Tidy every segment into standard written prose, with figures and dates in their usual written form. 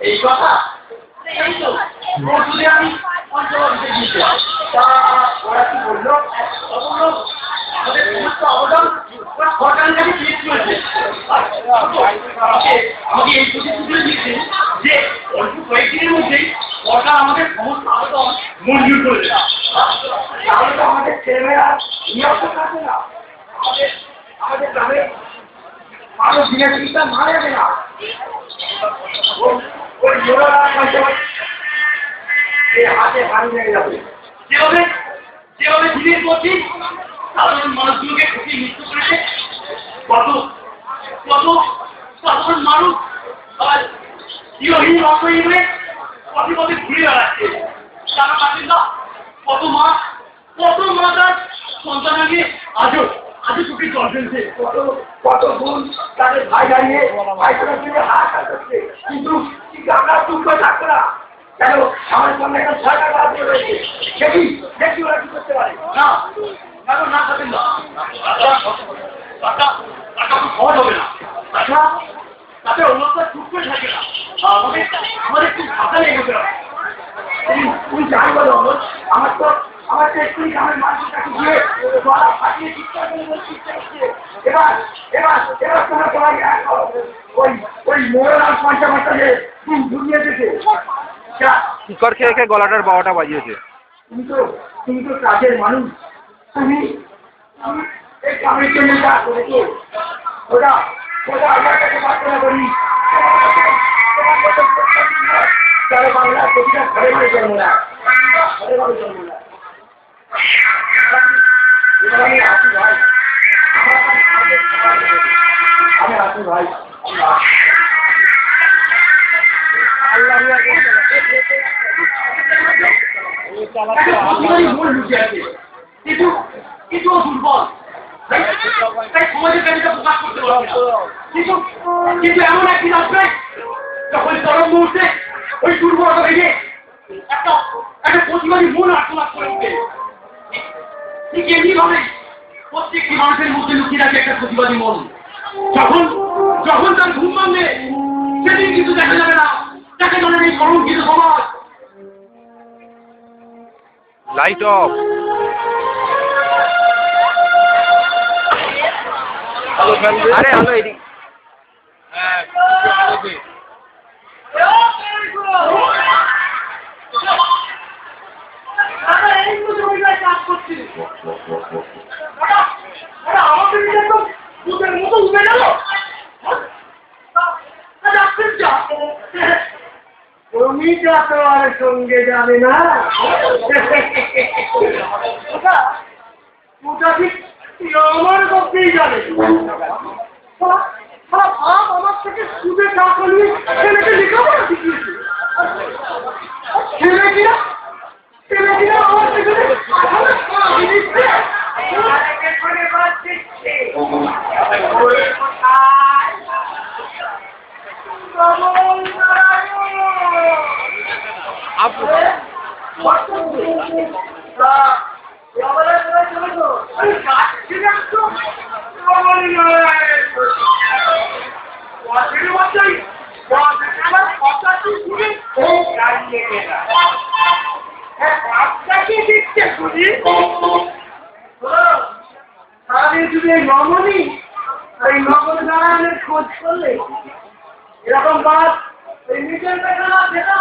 এই কথা এই তো আমি অঞ্চলে গিয়েছিলাম তা ওরা কি বললো আমাদের সমস্ত অবদান ওরা সরকারের কাছে ক্লিক করেছে আমাকে এই প্রতিশ্রুতি দিচ্ছে যে অল্প কয়েকদিনের মধ্যেই সরকার আমাদের সমস্ত আবেদন মঞ্জুর করে দেবে তাহলে তো আমাদের ছেলেমেয়েরা নিরাপদ থাকবে না আমাদের গ্রামে মানুষ দিনের চিন্তা মারা যাবে না ওই জোড়া হাতে পানি লেগে যাবে যেভাবে দিনের প্রতি সাধারণ মানুষগুলোকে ঠকিয়ে মৃত্যু করেছে কত কত সাধারণ মানুষ আবার চিরহীন অন্তহীন হয়ে পথে পথে ঘুরে বেড়াচ্ছে তারা পাচ্ছেন না কত মা তার সন্তান আগে আজও চোখে জল ফেলছে কত বোন তাদের ভাই দাঁড়িয়ে ভাইটার সঙ্গে হাত কাটছে কিন্তু আমরা চুপ করে থাকবো না কেন আমার সামনে একটা সরকার বাড়িয়ে রয়েছে দেখি ওরা কি করতে পারে না না থাকেন না সহজ হবে না তাতে অন্যতা চুপ করে থাকে না আমাদের খুব ভাষা লেগে গেছে তুমি জানি বলো আমার তো একটু গ্রামের মানুষের কাছে গিয়ে গলা ফাটিয়ে চিৎকার করে এবার তোমরা সবাই ওই মোড়াল পঞ্চাশে ঘুরিয়ে দিয়েছে শিকর খেয়ে গলাটার বাবাটা বাজিয়েছে তুমি তো কাজের মানুষ তুমি এই গ্রামের জন্য যা করেছো ওটা আমার কাছে প্রার্থনা করি তারা বাংলার প্রতিটা ঘরে ঘরে জন্ম না ঘরে ঘরে জন্ম না আমি আসি ভাই কিছু দুর্বল তাই সমাজের কাছে প্রকাশ করতে পারবে কিন্তু এমন একদিন আসবে যখন চরম মুহূর্তে ওই দুর্বলতা ভেঙে একটা প্রতিবাদী মন আত্মনাদ করে উঠবে ঠিক এমনিভাবে প্রত্যেকটি মানুষের মধ্যে লুকিয়ে রাখে একটা প্রতিবাদী মন যখন তার ঘুম ভাঙবে সেদিন কিন্তু দেখা যাবে না তাকে মনে নেই কলঙ্কিত সমাজ লাইট অফ আরে হ্যালো এদিক তোমার সঙ্গে যাবে না আমার পক্ষেই যাবে আমার থেকে সুদে টাকা নিয়ে ছেলেকে লেখাপড়া শিখিয়েছে ছেলে কিনা আমার থেকে নমনি এই নগর নারায়ণের খোঁজ করলে এরকম বাদ এই নিজের বেদনা যেতে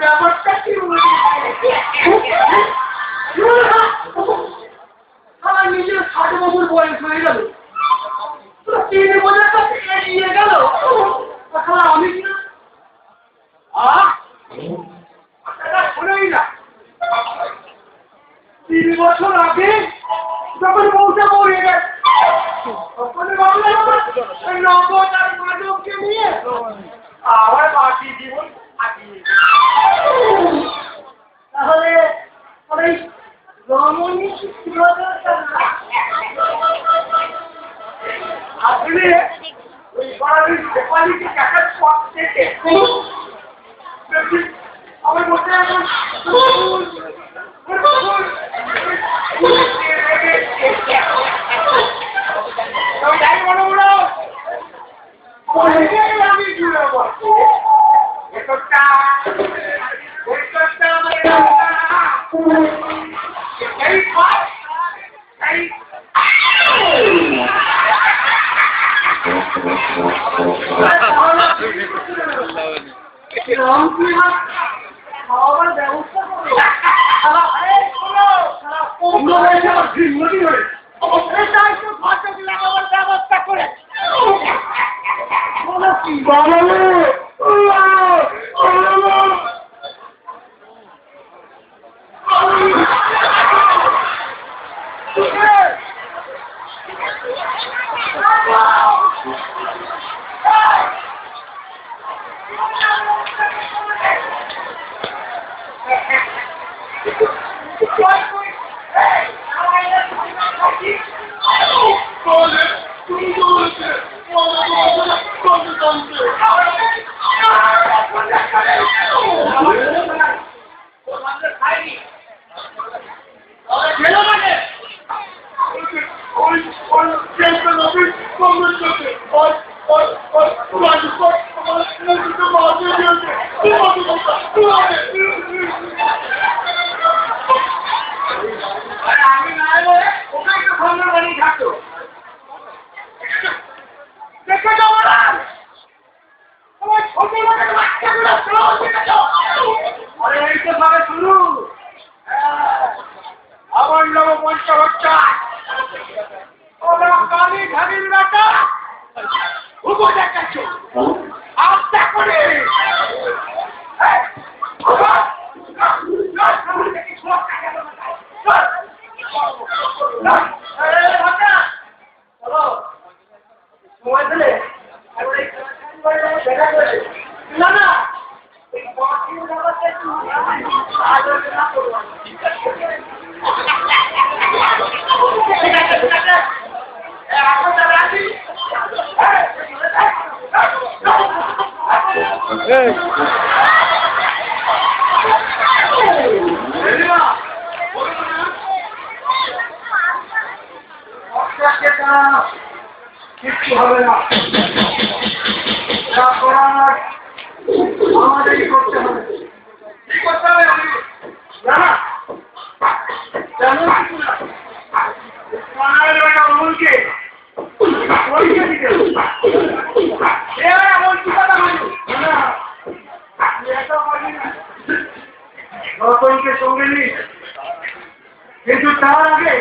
ব্যাপারটা কি আমার নিজের 60 বছর বয়স হয়ে গেল 3 বছর নিয়ে গেল আমি আবার বাকি জীবন কাটিয়ে তাহলে ওই রমণী আসলে ওই বাড়ির সেপালিকে টাকার পথ থেকে আমার মধ্যে এখন আমি জুড়ে বসছি খাওয়াবার ব্যবস্থা ব্যবস্থা করে আমার নাম পঞ্চবচ্চা ওরা কালী ধারির রাখা উপদেশ আস্তে করে সময় দিলে না না আলোচনা করবো কিচ্ছু হবে না যা করার আমাদেরই করতে হবে কি করতে হবে না তেমন কিছু না অমনকে পরীক্ষা দিতে এমন কি কথা হয়নি রতনকে সঙ্গে নিই কিন্তু তার আগে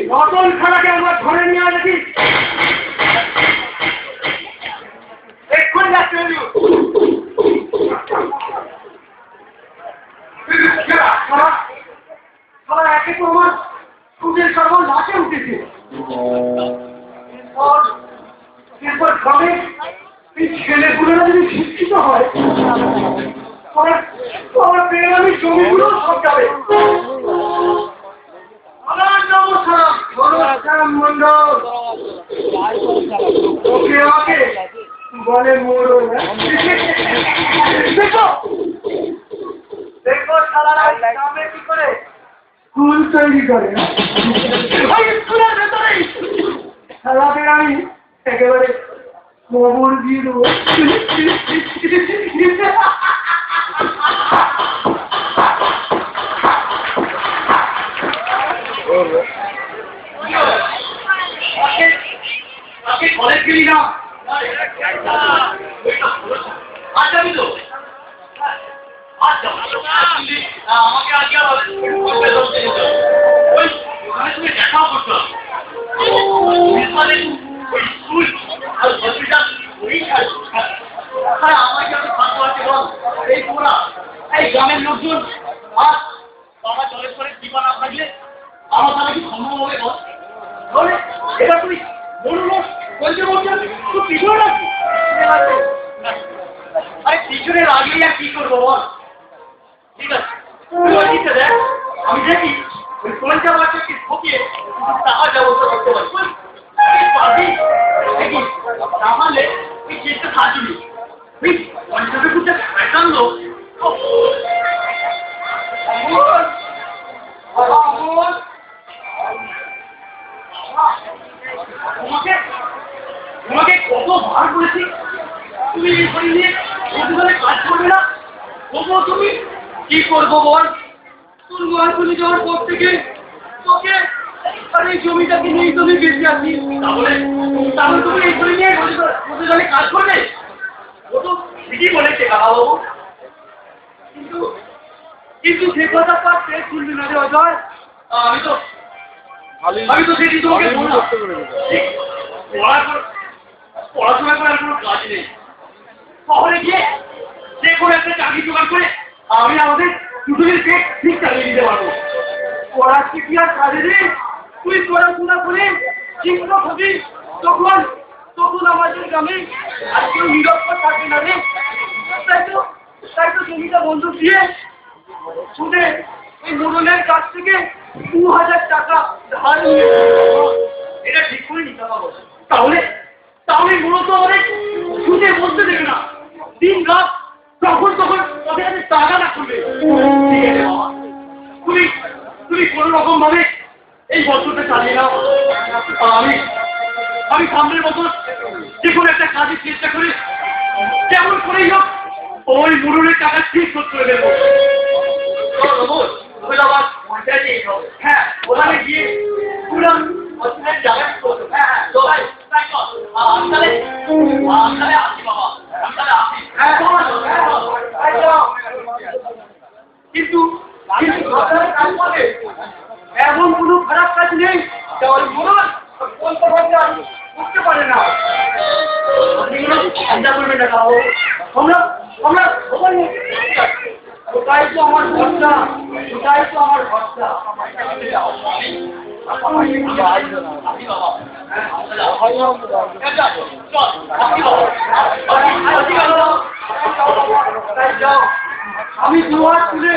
রতন খেলাকে আমরা ধরে নিয়ে দেখি এক্ষুনি যাচ্ছে একে তো আমার সুদের সর্বন লাচে উঠেছে এরপর গ্রামে এই ছেলেগুলোরা যদি শিক্ষিত হয় আমার বেরামি জমিগুলো সব যাবে মন্ডল ওকে আমাকে বলে মোড়ো দেখো দেখো সারা গ্রামে কি করে স্কুল তৈরি করে স্কুলের ভেতরেই খেলাতে আমি একেবারে খবর দিয়ে দেবো কলেজ গেলি না আচ্ছা আমি তো আচ্ছা আমাকে আজকে ওই ওখানে তুমি দেখাও করতে হবে স্কুল আর হসপিটাল আমাকে আমি ভাবতে পারছি বল এই তোমরা এই গ্রামের লোকজন আর বাবা জলের পরে জীবন না থাকলে আমার দ্বারা কি সম্ভব হবে বল তাহলে এটা তুমি বললো বলতে বলছেন তো নাকি? আরে পিছনে লাগিয়ে আর কি করবো বল? ঠিক আছে, তুই ওই দিকটা দেখ, আমি দেখি ওই পঞ্চা বাচ্চাকে ঠকিয়ে টাকা ব্যবস্থা করতে পারি। পারবি দেখি, না পারলে ওই চেষ্টা সাহায্য নিই। ওই পঞ্চায়েতের কুচে শয়তান লোক। তোমাকে কত ভার করেছি, তুমি এই ঘড়ি নিয়ে প্রতিবারে কাজ করবে না, তবুও তুমি কি করবো বল? তোর গোয়ালগুলি যাওয়ার পর থেকে তোকে আর এই জমিটাকে নিয়ে তুমি বেঁচে আছি। তাহলে তাহলে তুমি এই ঘড়ি নিয়ে প্রতিবারে কাজ করবে? ও তো ঠিকই বলেছে কাকাবাবু, কিন্তু কিন্তু সে কথা পাচ্ছে শুনবি না রে অজয়। আমি তো সেটি তোমাকে বললাম, পড়াশোনা করার কোনো কাজ নেই। শহরে গিয়ে যে কোনো একটা চাকরি জোগাড় করে আমি আমাদের দুজনের পেট ঠিক চালিয়ে দিতে পারবো। পড়াচ্ছি কি আর কাজে রে? তুই পড়াশোনা করে শিক্ষক হবি, তখন তখন আমাদের গ্রামে আর কেউ নিরক্ষর থাকবে না রে। তাই তো জমিটা বন্ধক দিয়ে শুনে ওই মোড়লের কাছ থেকে 2000 টাকা ধার নিয়ে এটা ঠিক করে নিতে পারবো। তাহলে তাহলে মূলত অনেক সুদে বলতে দেবে না, দিন রাত তখন তখন ওদের কাছে টাকা না করবে। ঠিক আছে বাবা, তুমি তুমি কোনো রকম ভাবে এই বছরটা চালিয়ে নাও। আমি সামনের বছর যে কোনো একটা কাজের চেষ্টা করে কেমন করেই হোক ওই মুরুলের টাকা ঠিক করে দেবো। হ্যাঁ, ওখানে গিয়ে পুরো জায়গা করবো। হ্যাঁ হ্যাঁ, তাহলে আসি বাবা, তাহলে আসি। কিন্তু এমন কোনো খারাপ কাজ নেই করতে পারে না। চিন্তা করবে না বাবু, ওটাই তো আমার ভরসা, ওটাই তো আমার ভরসা। আমি দুয়ার তুলে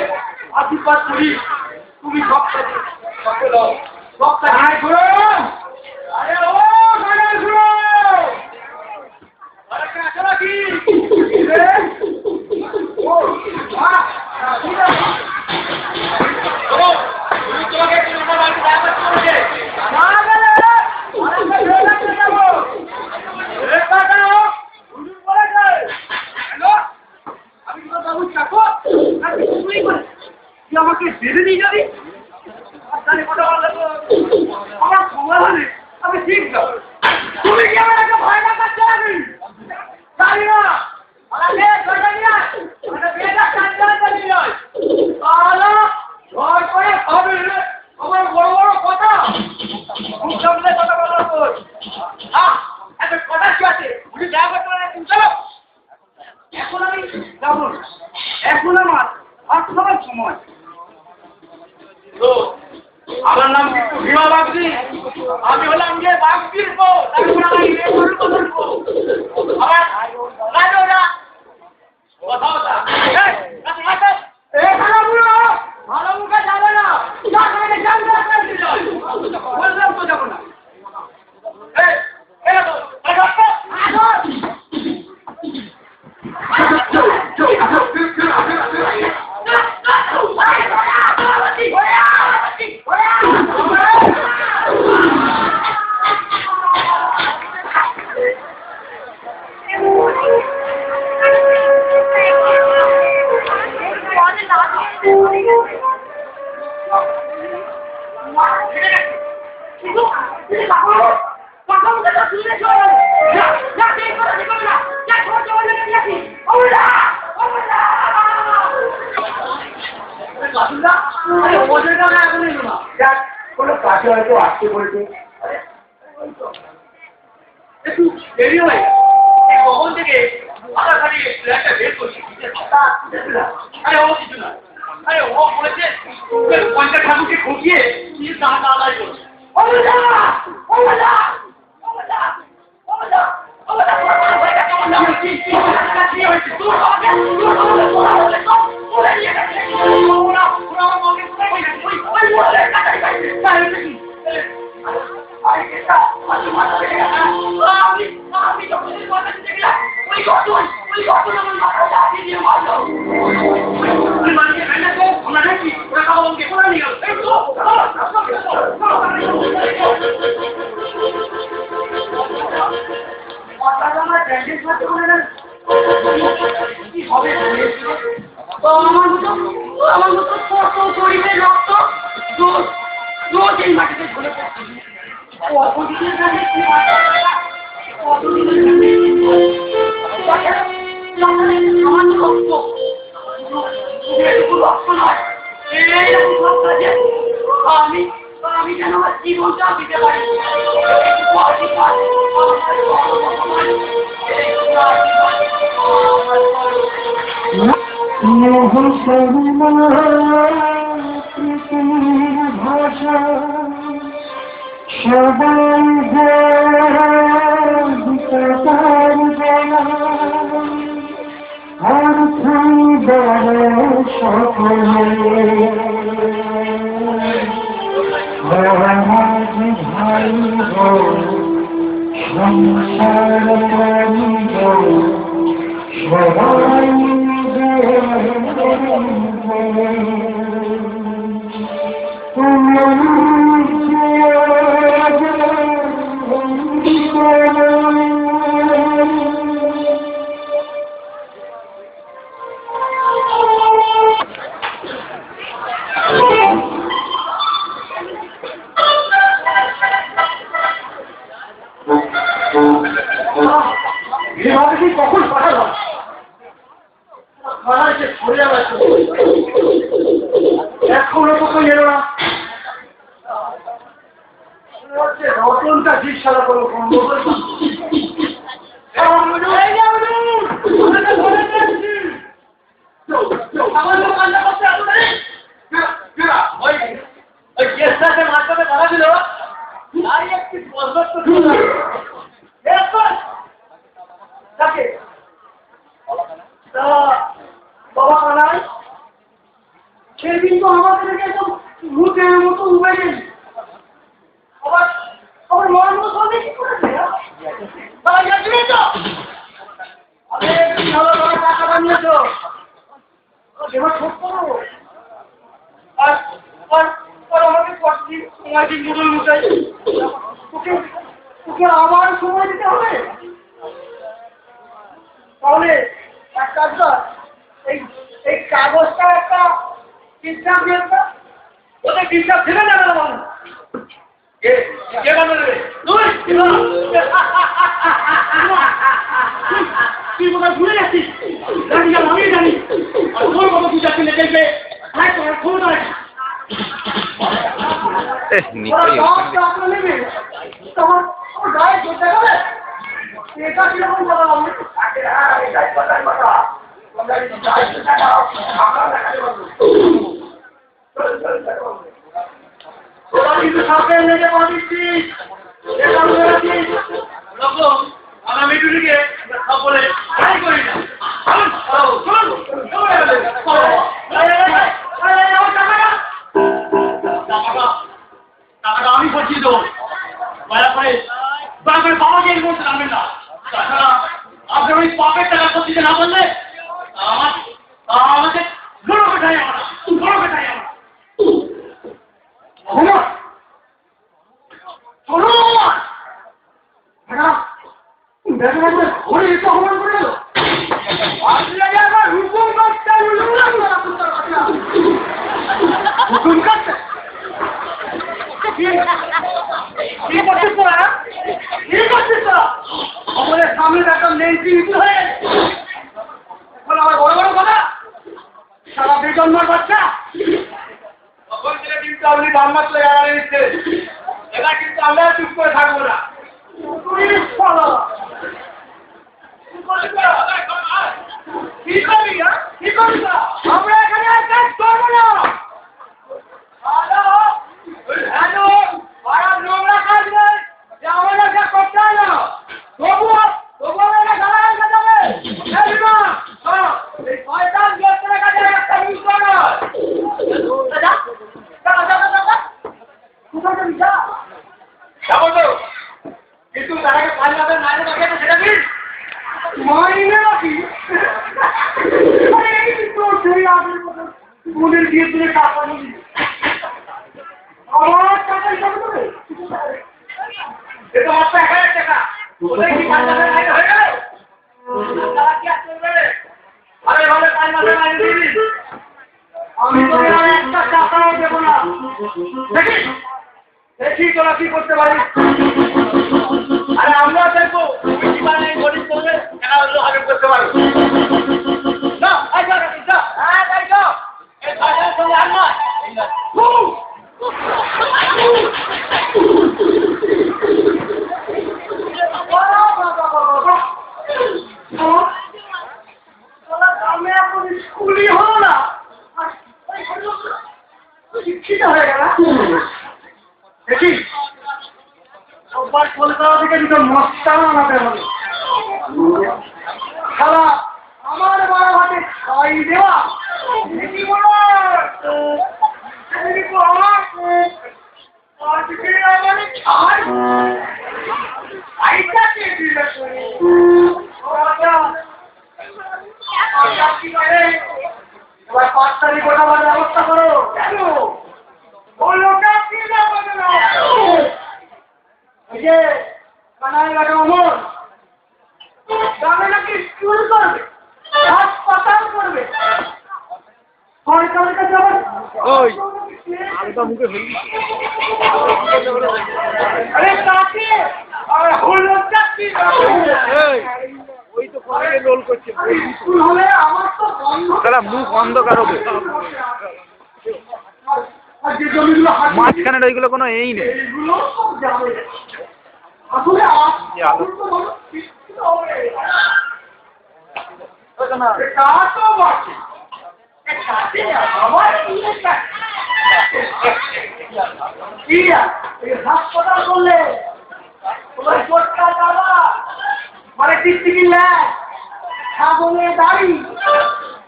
আশীর্বাদ করি, তুমি ভক্তা গায়ে ঘুরো। আরে ও গায়ে ঘুরো, আরে আসো নাকি? আমাকে বেঁধে নিয়ে যাবি? আমার সময় হলে আমি ঠিক যাবো। তুমি কি আমার একটা ভয় দেখাচ্ছ? আমি জানি না। আমার বড় বড় কথা কথা বলার পর কথা কি আছে? এখন আমি যাবো, এখন আমার আসার সময়। আমার নাম কিন্তু ভীমা বাগদি, আমি হলাম গিয়ে বাগদির বউ। আমার রাজা কথা ভালো মুখে যাবে না, বললাম তো যাবো না। কাছে হয়তো আসতে বলছে, একটু দেরি হয়। এই কখন থেকে আলাখানি একটা বের করছি। আরে ও কিছু না, আরে ও বলেছে পঞ্চায়েত ঠাকুরকে ঠকিয়ে টাকা আদায় করছে। আমার মতো কত গরিবের রক্ত রোজ এই মাটিতে ঝরে পড়ছে। কতদিনের কাছে কি আমার রক্ত রক্ত নয়, আমি যেন আমার জীবনটা দিতে পারি। ভাষা সবাই আর সকলে ভাই সংসার সবাই কখন পাঠালো এখনো কখন এলো না। রতনটা জিজ্ঞাসা করো বাবা কানাই সেদিন তো আমাদেরকে একদম ভূতের মতো উঠে গেল। আবার মনের মতো সঙ্গে কি করেছে টাকাটা নিয়েছো এবার শোধ করো। আর আমাকে সময় দিন মুদল মুচাই তোকে আবার সময় দিতে হবে। তাহলে এক কাজ কর, এই কাগজটা একটা হিসাব দিয়ে ওদের হিসাব ছেড়ে যাবে না মানুষ কে বানাবে তুই কোথায় ভুলে যাচ্ছিস? আমি জানি আর তোর কত কি যাচ্ছি দেখবে ক্ষমতা রাখি নেবে তোমার গায়ে চলতে হবে। এটা কিরকম কথা বলবো কিন্তু সাথে লেগে পাচ্ছি আগামী দুদিকে বলে করি না টাকাটা আমি পাঠিয়ে দেবো দয়া করে বাবাকে এই মুহূর্তে জানবেন না। তাছাড়া আপনার ওই পাপের টাকা দিতে না বললে আমাকে গরু পেটাই আমরা ঘরে এসে অপমান করে গেল। হুকুম কাটতে হুকুম কাটতে কি করছিস তোরা? কি করছিস তোরা? আমাদের সামনে একটা লেন্সি হয়ে এখন আমার বড় বড় কথা সারা বেজন্মার বাচ্চা তখন থেকে কিন্তু আপনি বাম মাত্রে এড়ালে নিচ্ছে। এবার কিন্তু আমরা চুপ করে থাকবো না। কি করবি কি করবি আমরা এখানে আর কাজ করবো না। নোংরা কাজ নেই যে আমাদেরকে করতে হয় না। তবুও মাইনে নাকি? আরে এই তো সেই আগের কথা বোনের বিয়ে তুলে টাকা নিবি আমার টাকা হিসাব করে এটা মাত্র 1000 টাকা ওটাই কি 5000 টাকা হয়ে গেল টাকা কি আর চলবে আরে ভালো 5 মাসের মাইনে দিবি আমি তো আর একটা টাকাও দেবো না দেখি দেখি তোরা কি করতে পারিস আরে আমরা দেখবো কি মানে গরিব করবে টাকা হলো হাজার করতে পারবে না আই যা যা হ্যাঁ তাই তো এই 5000 সঙ্গে আর না স্কুলই হলো না শিক্ষিত হয়ে গেল দেখি সবার কলকাতা থেকে দুটো মস্তান আনাতে হবে শালা আমার বড় হাতে খাই দেওয়া দেখি বলো আজকে আমার খাই আইটা কে দিলে এবার 5 তারিখ ওঠাবার ব্যবস্থা করো কেন ও লোকটা কি যাবে না এই যে কানাইঘাটে অমর গ্রামে নাকি স্কুল করবে হাসপাতাল করবে সরকারের কাছে আবার ওই আলুটা মুখে ফেলবি আরে কাকে আরে হলুদটা কি এই ওই তো কোথায় রোল করছে স্কুল হলে আমার তো বন্ধ তাহলে মুখ অন্ধকার হবে আর যে জমিগুলো মাঝখানে ওইগুলো কোনো এই নেই এইগুলো সব যাবে আসলে যে আলু হাসপাতাল করলে তোমার চোটটা যাবা মানে টিকটিকি ল্যাগ ছাগলের দাড়ি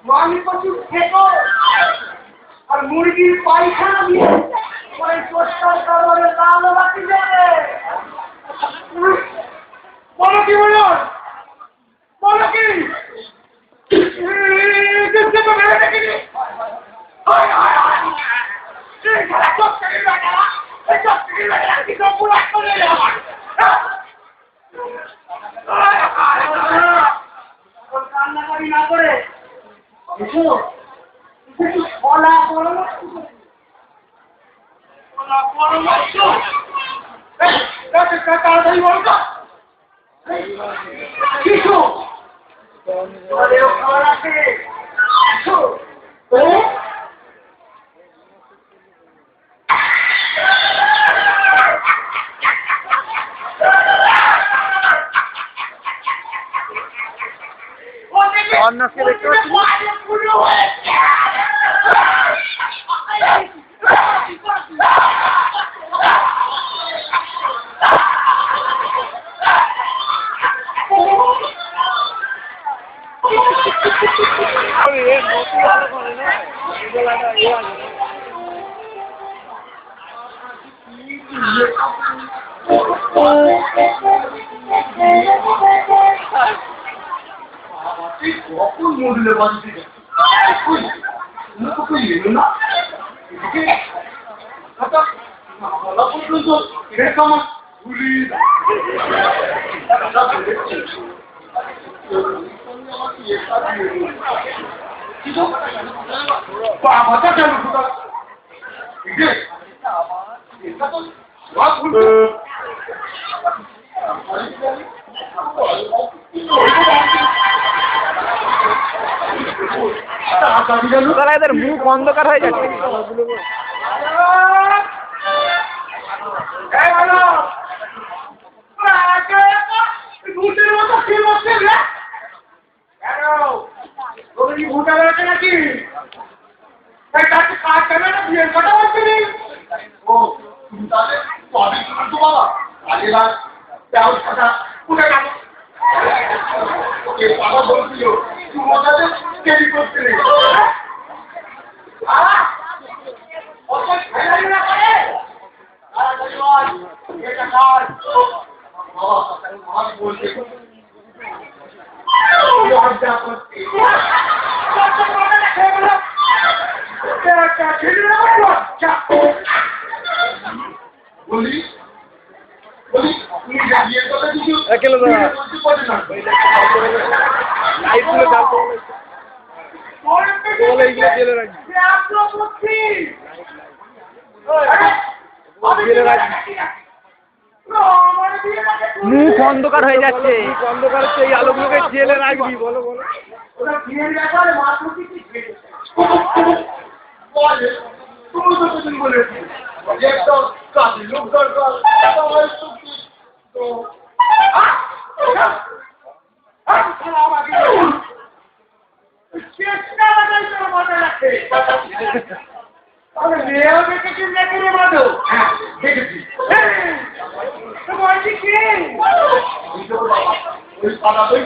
মানি প্রচুর খেতো আর মুরগির পায়খানা দিয়ে পরে চোটটার কারণে লাল বাতি যাবে বলো কি বলো বলো কি কান্নাকারি না করে ফলা পরামর্শ তাড়াতাড়ি বলতো কিছু খাবার আছে অন্যকে দেখতে কখন মরলে বাঁচতে না পর্যন্ত আমার ভুলি বাবাটা কেন এটা তো তাহলে এদের মুখ অন্ধকার হয়ে যাচ্ছে ভোটার আছে নাকি কাজ করবে না বিয়ের কথা বলছে ও তাদের তো বাবা আগেবার তেরো টাকা উঠে গেল বাবা বলছিল তোমাদের দেরি করতে নেই বলছে লজ্জা করছি লজ্জা বলি বলি তুমি জানিয়ে কথা কিছু একেলে দাঁড়া। বলতে পারে না লাইটগুলো জ্বালতে বলে। বলে এইগুলো জেলে রাখবি। জেলে রাখবি। মুখ অন্ধকার হয়ে যাচ্ছে। মুখ অন্ধকার হচ্ছে, এই আলোগুলোকে জেলে রাখবি। বলো বলো। ওরা বিয়ের ব্যাপারে মাতৃ কি বলে তুমি তো কিছু বলেছি যে একটা কাজে লোক দরকার তো চেষ্টা মাথায় রাখে তাহলে মেয়েও দেখেছি নাকি রে বাদো হ্যাঁ দেখেছি তো বলছি কি ওই সাদা বই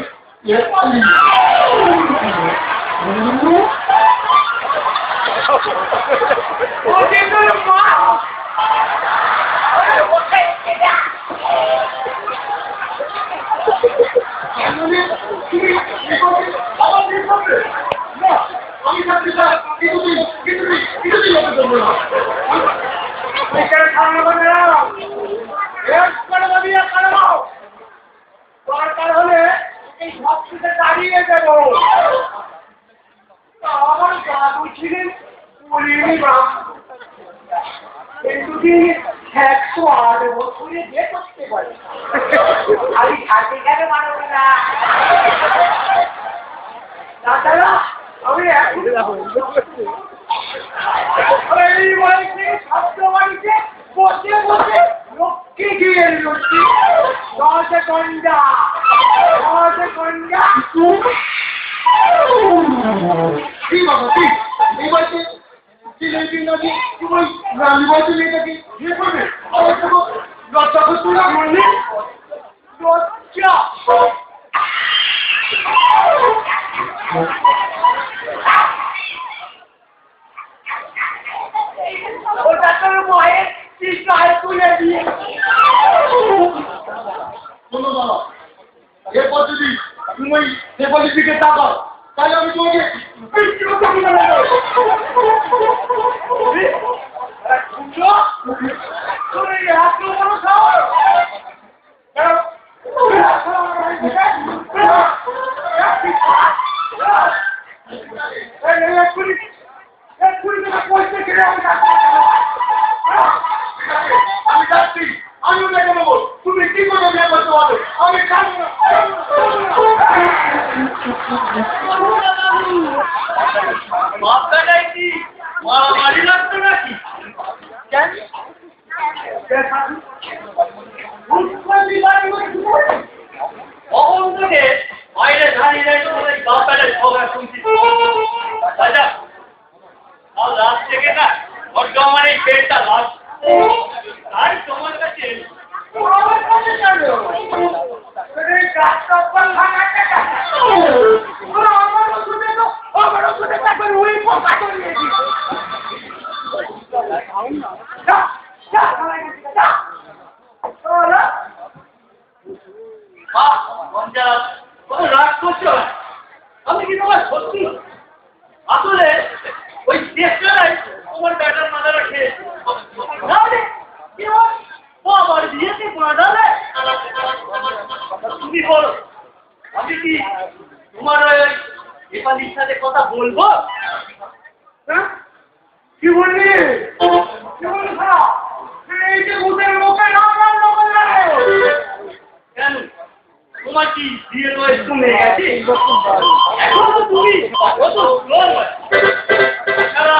দরকার হলে এই সবকিছু দাঁড়িয়ে দেব আমার দাদু ছিলেন বলিনি বা কিন্তু কি 108 বছরে যে করতে পারে আমি থাকি কেন মানব না দাদারা আমি এখন এই বাড়িতে ছাত্র বাড়িতে বসে বসে লক্ষ্মী গিয়ে লক্ষ্মী রসগন্ধা কি বাবা কি এই বাড়িতে ছিলেন নাকি তুমি রানী বাড়িতে মেয়েটাকে বিয়ে করবে লজ্জা করছো না মানে লজ্জা ওটা তোর মায়ের চিৎকার তুলে দিয়ে শোনো বাবা এরপর যদি তুমি সেপলির দিকে তাকাও তাহলে আমি তোমাকে আমি যাচ্ছি আমি দেখে নেবো তুমি কি করে বিয়ে করতে পারবে আমি জানি না বাপটাই কি মারামারি লাগতো নাকি কখন থেকে বাইরে দাঁড়িয়ে দাঁড়িয়ে বাপটাদের খবর শুনছি রাজা আর রাত থেকে না বড্ড আমার এই পেটটা লাগ তাই তোমার কাছে রাগ করছো আমি কি তোমার সত্যি আসলে ওই দেশটাই তোমার ব্যাটার মাথা রাখে তুমি বলো আমি কি তোমার নেপালির সাথে কথা বলবো কি বললি এই যে ভূতের লোকে কেন তোমার কি বিয়ের বয়স কমে গেছে এখন তো তুমি কত তারা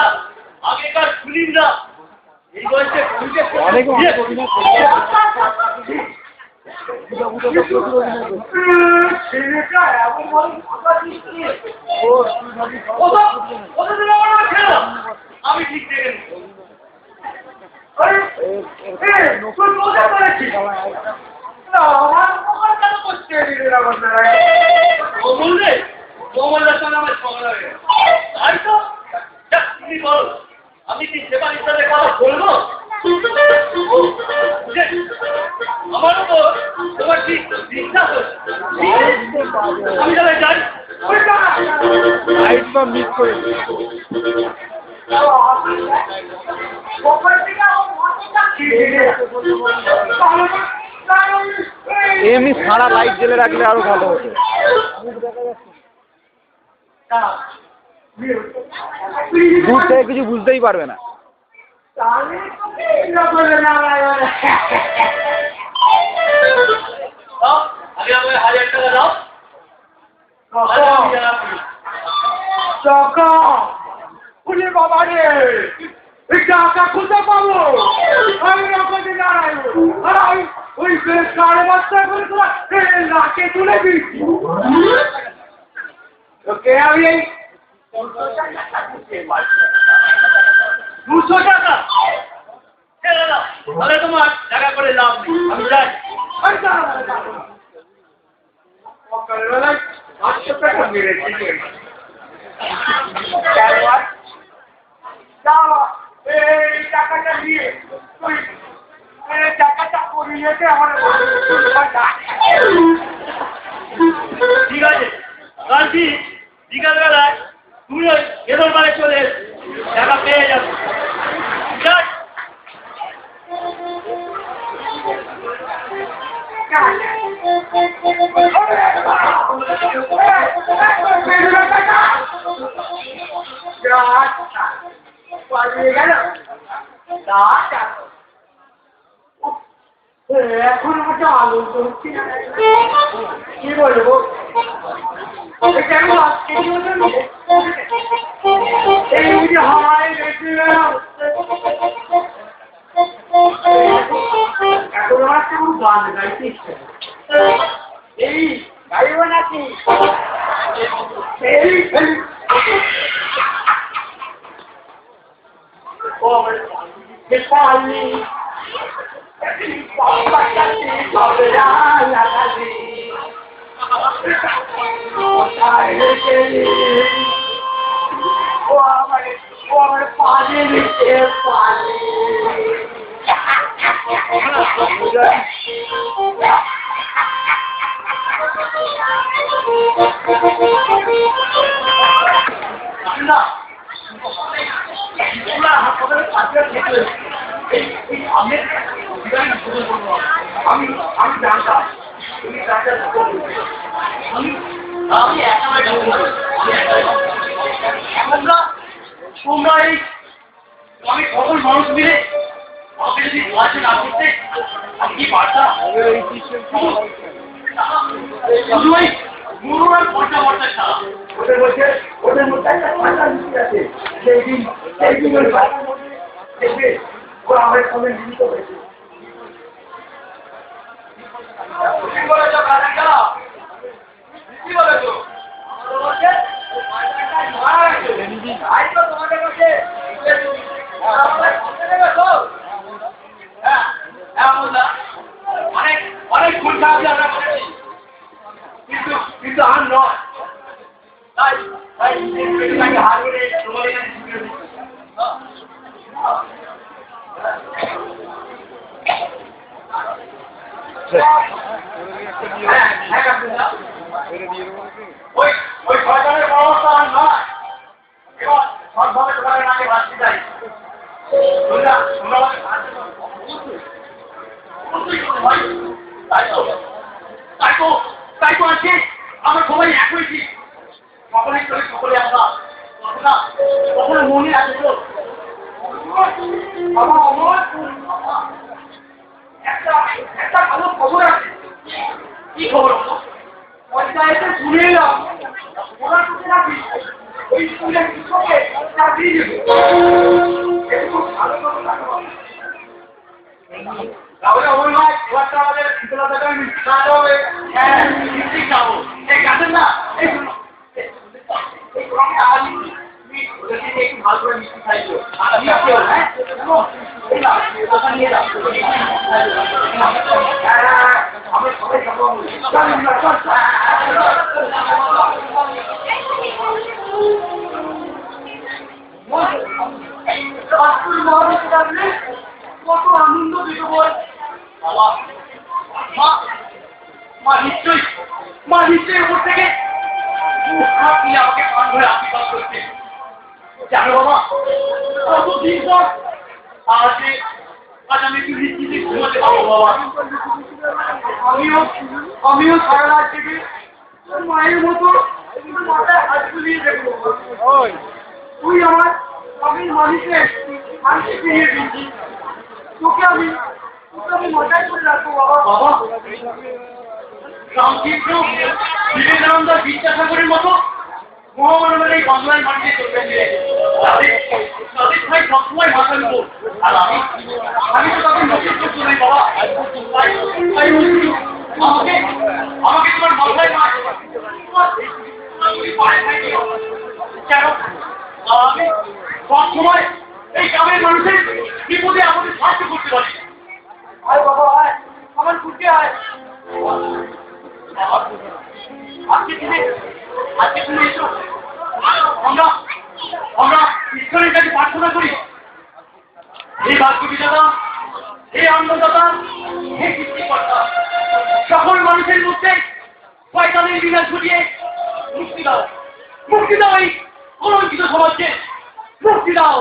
আগেকার ফুলিনরা এই বয়সে অনেক ছেলেটা এমন আমি ঠিক দেখে কমলদার সঙ্গে আমার ঝগড়া হয়ে গেছে তাই তো তুমি বলো আমি কি সেবার সাথে কথা বলবো আমারও তো তোমার ঠিক বিশ্বাস হচ্ছে আমি তাহলে যাই লাইট সব মিস করে দিই। এমনি সারা লাইট জ্বেলে রাখলে আরো ভালো হতো। দূর থেকে কিছু বুঝতেই পারবে না। আগে আমাকে 1000 টাকা দাও। টাকা খুলে বাবা রে, এই টাকা খুঁজে পাবো আমি আপনাকে জানাই। ওই সাড়ে বাচ্চা করে তোরা নাকে তুলে দিচ্ছি ওকে। আমি এই 200 টাকা ছেড়ে দাও, তাহলে তোমার টাকা করে লাভ নেই। আমি যাই। সকালবেলায় 500 টাকা মেরেছি। এই টাকাটা নিয়ে তুই টাকাটা করিয়েছে আমার। ঠিক আছে, কালকে বিকালবেলায় তুমি ওই এদের বাড়ি চলে এসো, টাকা পেয়ে যাবো। যাই। এখন আমাকে আলু করছি কি বলবো কেমন এই যে হাওয়ায় বেশি এখন আমার কেমন গান গাইতে ইচ্ছে এই গাইব নাকি পানি আমি জানতাম তুমি আমি একেবারে তোমরা এই আমি সকল মানুষ মিলে আমাকে যদি সাহায্য না করতে আমি কি পারতাম? শুধু ওই গুরু আর পয়সা বর্ষা ছাড়া ওদের মধ্যে একটা পাতা মিশে আছে। সেই দিন ওই পাতার মধ্যে দেখবে ওরা আমার সঙ্গে মিলিত হয়েছে। কি বলেছো কাকা? কি বলেছো? তোমাদের কাছে অনেক ভুল সাহায্য আমরা করেছি, কিন্তু আর নয়। তাই হারিয়ে তোমাদের ওই সরকারের ব্যবস্থা আর নয়। এবার সবভাবে তোমাদের নাকে বাঁচতে চাই। তাই তো আছে আমরা সবাই এক হয়েছি। সকলে চলে সকলে আমরা কখনো মনে আছে তো বাবা অমর একটা ভালো খবর আছে। কি খবর? পঞ্চায়েতে শুনে এলাম ওরা কিছু নাকি ওই স্কুলের শিক্ষককে চাকরি দেবে। ভালো খবর তাহলে ওই নয় এবারটা আমাদের শীতলতাটা মিশাতে হবে। হ্যাঁ নিশ্চিত যাবো। এই গাছের না এই একটু ভালো করে মিষ্টি খাইছো নিয়ে যাও। আমরা সবাই কত আনন্দ দিত বল। মা নিশ্চয়ই উপর থেকে আপনি আমাকে কান ধরে আশীর্বাদ করছেন। জানো বাবা, কতদিন পর আজ আমি একটু নিশ্চিন্তে ঘুমাতে পারবো বাবা। আমিও সারা রাত থেকে মায়ের মতো মাথায় হাত তুলিয়ে দেখবো। তুই আমার স্বামীর মালিকে হাতে ফিরিয়ে দিচ্ছি। তোকে আমি মাথায় করে রাখবো বাবা। বাবা, রামকৃষ্ণ বিবেকানন্দ বিদ্যাসাগরের মতো মহামানবের এই বাংলার মাটিতে চলবেন যে তাদের ভাই সবসময় মাথার উপর। আর আমি তো তাদের নতুন করতে নাই বাবা। তাই বলছি, আমাকে তোমার মাথায় কেন আমি সবসময় এই গ্রামের মানুষের বিপদে আমাদের সাহায্য করতে পারি। আয় বাবা আয়, আমার কুটে আয়। আজকে তুমি এসো, আমরা ঈশ্বরের কাছে প্রার্থনা করি। এই ভাগ্যবিধাতা, এই অন্নদাতা, হে সৃষ্টিকর্তা, সকল মানুষের মধ্যে শয়তানের বিনাশ ঘটিয়ে মুক্তি দাও, মুক্তি দাও এই কলঙ্কিত সমাজকে, মুক্তি দাও।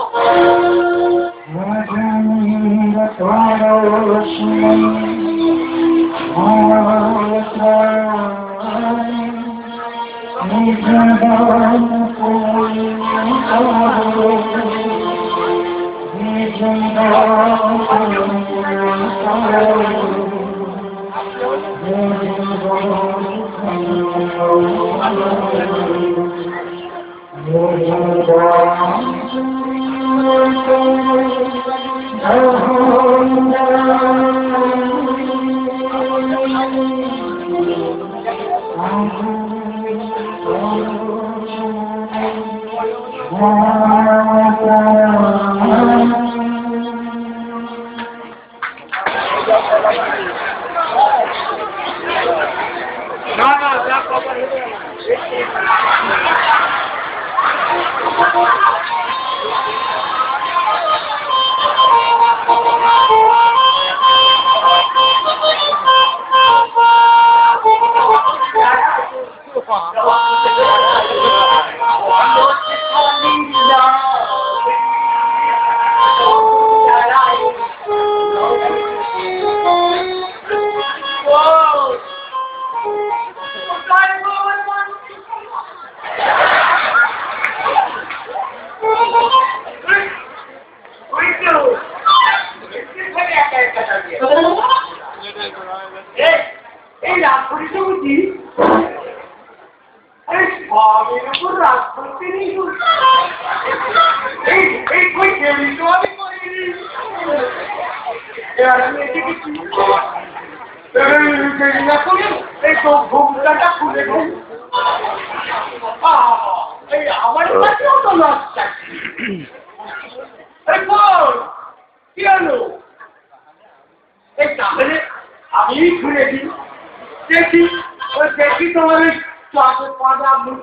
এই রাত করিতে বুঝি স্বামীর উপর রাত করতে নেই। এই কই কেমনি তো আমি করিনি। এবার আমি এসে গেছি, এই তো ঘুমটাটা খুলে ঘুম। এই আমার কাছেও তো লজ্জা। এই বল কি হলো? এই তাহলে আমি ঘুরে দিই, দেখি দেখি তোমার চাষের পাতা মুখ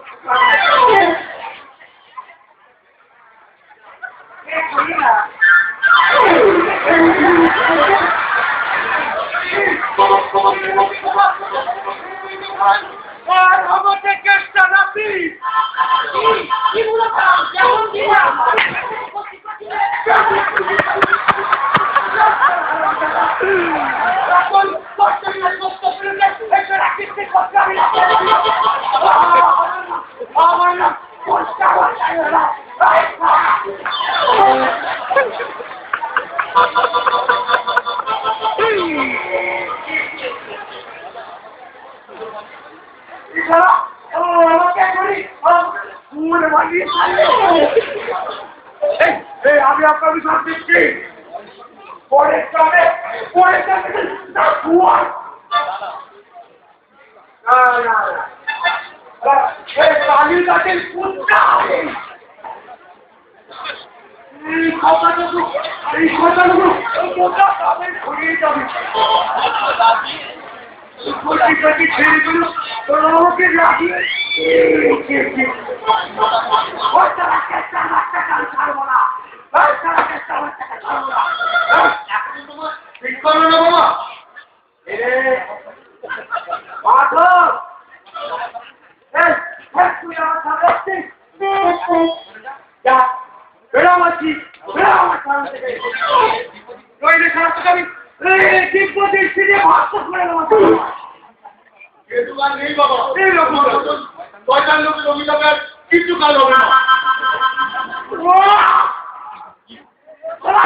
আমাদের চেষ্টা রাখি আমার না আমি আপনার বিশ্বাস দিচ্ছি পরের চাপে কালীর গাছের পুত্রা এই কথাটুকু ঘুরিয়ে যাবে ছেড়ে দিল তোর আমাকে লাগিয়ে ছাড়বো না ঠিক করো না বাবা। তুই থাকছে যা বেড়া মাছি বেড়া আমার সামনে থেকে নইলে খারাপ আমি ঠিক বলছিস সিধে ভাত করে দেবো এ দোকান নেই বাবা এই রকম পয়সার লোকের অভিযোগের কিছু কাজ হবে না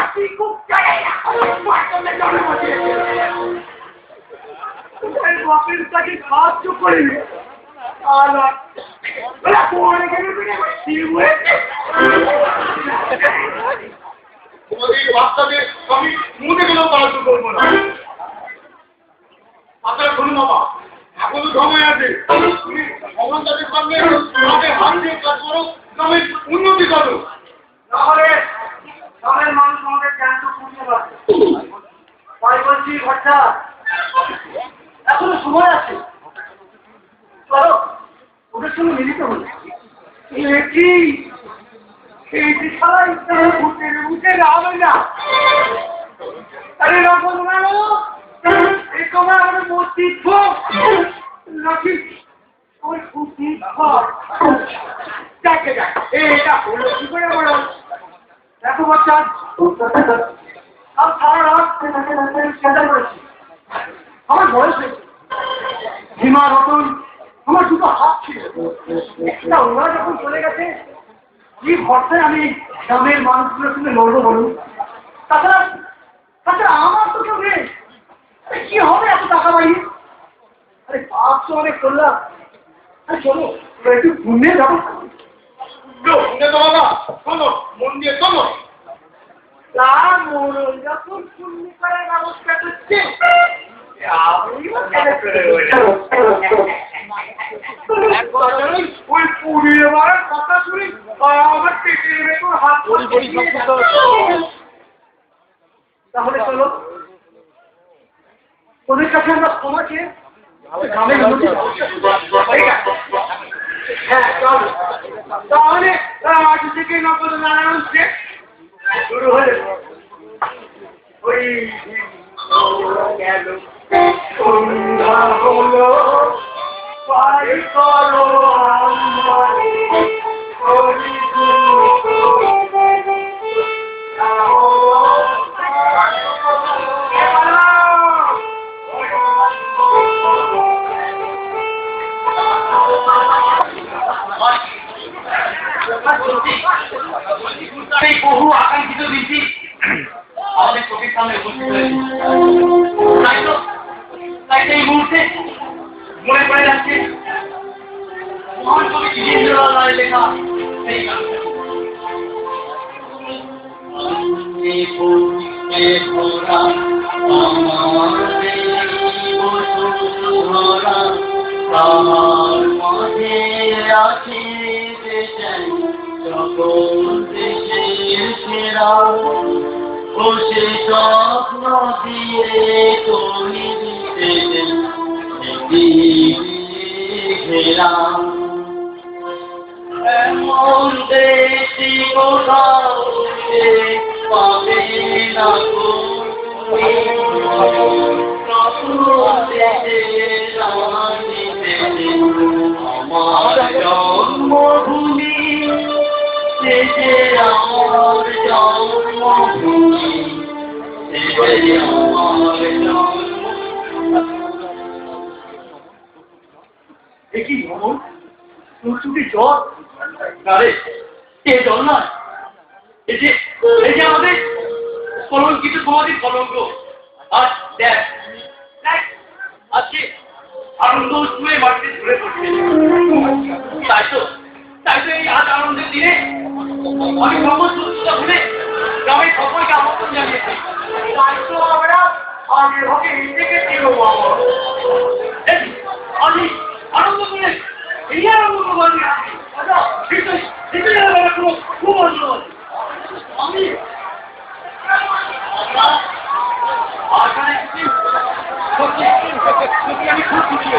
কি খুব চাই বাপের কাছে সাহায্য করিনি তোমাদের বাচ্চাদের আমি মুখে গেলেও সাহায্য করবো না আপনারা শুনুন বাবা এখনো সময় আছে তুমি ভগবানদের সঙ্গে আমাদের হাত দিয়ে কাজ করো গ্রামের উন্নতি করো তাহলে গ্রামের মানুষ আমাদের জ্ঞান তো বুঝতে পারছে তাই বলছি ভট্টা এখনো সময় আছে চলো ওদের সঙ্গে মিলিত হলো কি এই যে সারা ইচ্ছা ঘুরতে উঠে যাবে না আরে রকম মানো এই তোমার আমাদের মস্তিষ্ক নাকি ওই মস্তিষ্ক দেখে দেখ এটা হলো কি করে বলো দেখো বাচ্চা আর সারা রাত চেষ্টা করেছি আমার বয়স হয়েছে হিমা রতন আমার দুটো হাত ছিল একটা ওরা যখন চলে গেছে কি ভরসায় আমি গ্রামের মানুষগুলোর সঙ্গে লড়বো বলুন তাছাড়া আমার তো কেউ নেই কি হবে এত টাকা পাইনি আরে পাপ তো অনেক করলাম আরে চলো একটু ঘুমিয়ে যাবো বাবা শোনো মন দিয়ে শোনো তার মরণ যখন শূন্য করার ব্যবস্থা করছে ওই পুড়িয়ে মারার কথা শুনি আমার পেটের ভেতর হাত তাহলে চলো ওদের কাছে আমরা ক্ষমা চেয়ে হ্যাঁ চল তাহলে আজ থেকে নকল নারায়ণ শুরু হলে ওই গেল সন্ধ্যা হলো পাই করো এই বহু আকাঙ্ক্ষিত বৃদ্ধি আমাদের চোখের সামনে উপস্থিত হয়েছে তাই এই মুহূর্তে মনে পড়ে যাচ্ছে মহান কবি জিতেন্দ্রলাল রায়ের লেখা সেই গানটা আমার মাঝে আছে সকল দেশের সেরা ও সে স্বপ্ন দিয়ে তুমি দিতে ঘেরা এমন দেশি কোথাও পাবে না আমার জন্মভূমি যে আমার জন্মভূমি আমার দেখি ভ্রমণ চুটি জল না রে এ জল নয় এই যে আমাদের কলঙ্কিত সমাধির কলঙ্ক আজ দেখ আজকে আনন্দ উৎসবে মাটিতে ঝরে পড়ছে তাই তো এই আজ আনন্দের দিনে আমি সমস্ত ভুলে গ্রামের সকলকে আমন্ত্রণ জানিয়েছি তাই তো আমরা আগে ভাবে নিজেকে ছিল আমি আনন্দ করে এই আনন্দ করি খুব আনন্দ আমি আমি খুব খুশি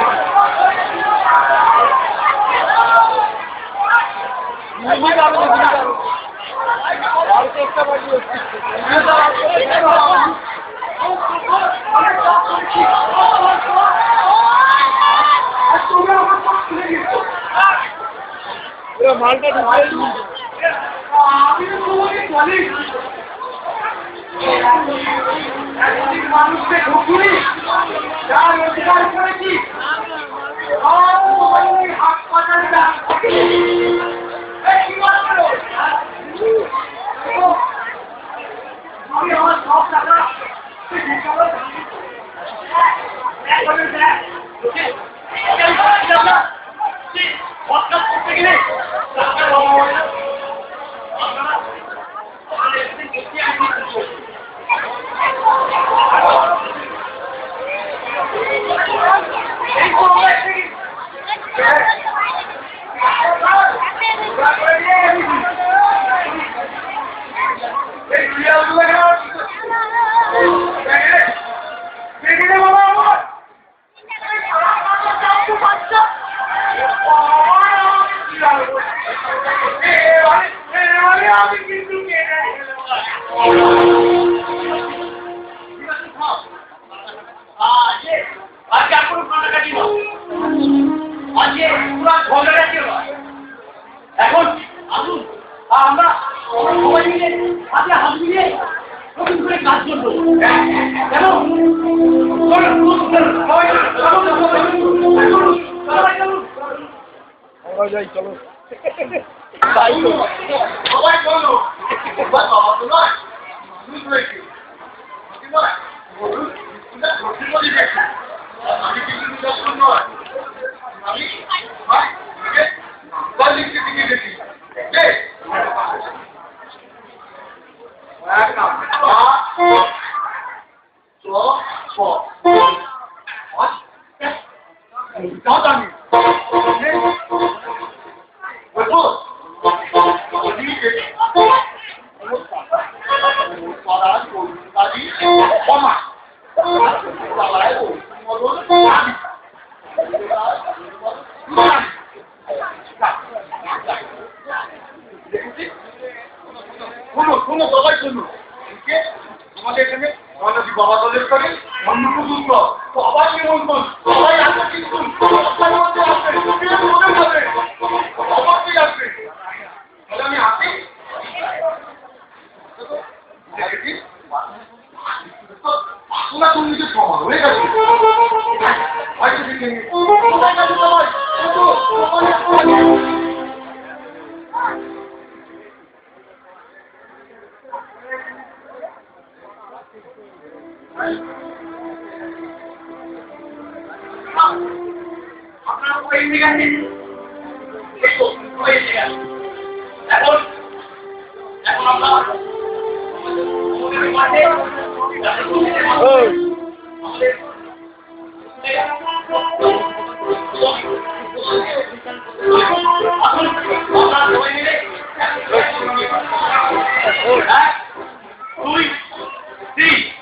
মালটা ঢুকে আমি তো তোমাকে বলি একদিন মানুষকে ঢুকুনি যার রোজগার করেছি হাত পাতার আমি আমার সব টাকা আমি কিন্তু আজকে আর কোনো কাটাকাটি না আজকে পুরা ঝগড়াটি নয় এখন আসুন আমরা সবাই মিলে হাতে হাত মিলিয়ে নতুন করে কাজ করবো কেন আমরা যাই চলো সবাই চলো বাবা তো নয় আমি কিন্তু যখন নয় আমি দিকে দেখি শোনো সবাই শোনো তোমাদের এখানে বাবা দলের করে অন্নপ্রসন্ন সবাই নিমন্ত্রণ সবাই আসবে কিন্তু অবশ্যই আসবে তাহলে আমি আসি শোনা তুমি নিজের সমান হয়ে গেছে হয়তো দেখে আপনার উপরে এসে গেছে এখন আমরা মাঠে সবাই মিলে 2, 3.